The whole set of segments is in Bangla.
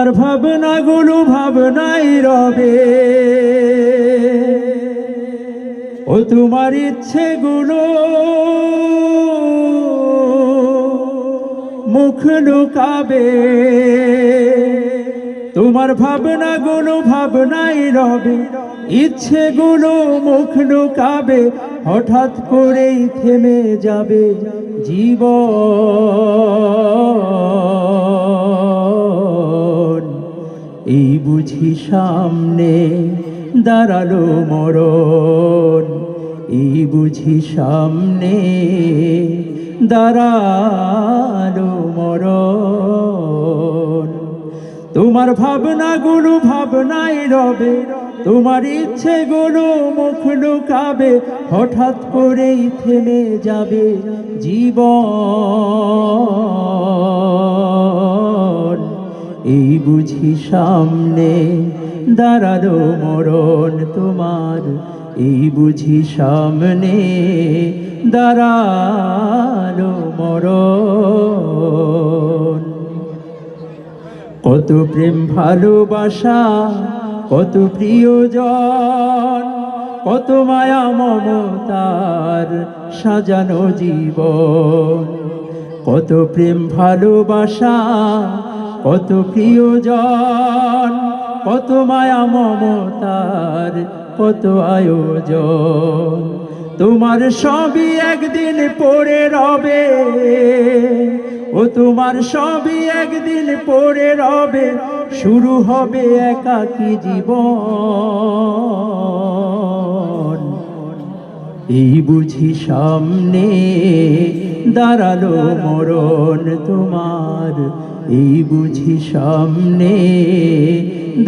আর ভাবনাগুলো ভাবনাই রবে, ও তোমার ইচ্ছেগুলো মুখ লুকাবে। তোমার ভাবনাগুলো ভাবনাই রবে, ইচ্ছেগুলো মুখ লুকাবে। হঠাৎ করেই থেমে যাবে জীবন, এই বুঝি সামনে দাঁড়ালো মরণ। এই বুঝি সামনে দাঁড়ালো মরণ। তোমার ভাবনাগুলো ভাবনাই রবে, তোমার ইচ্ছেগুলো মুখ লুকাবে। হঠাৎ করেই থেমে যাবে জীবন, এই বুঝি সামনে দাঁড়ালো মরণ তোমার। এই বুঝি সামনে দাঁড়ালো মরণ। কত প্রেম ভালোবাসা, কত প্রিয়জন, কত মায়া মমতার সাজানো জীবন। কত প্রেম ভালোবাসা, কত প্রিয়জন, কত মায়া মমতার কত আয়োজন। তোমার সবই একদিন পড়ে রবে, ও তোমার সবই একদিন পড়ে রবে। শুরু হবে একাকী জীবন, এই বুঝি সামনে দাঁড়ালো মরণ তোমার। এই বুঝি সামনে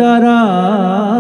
দাঁড়ালো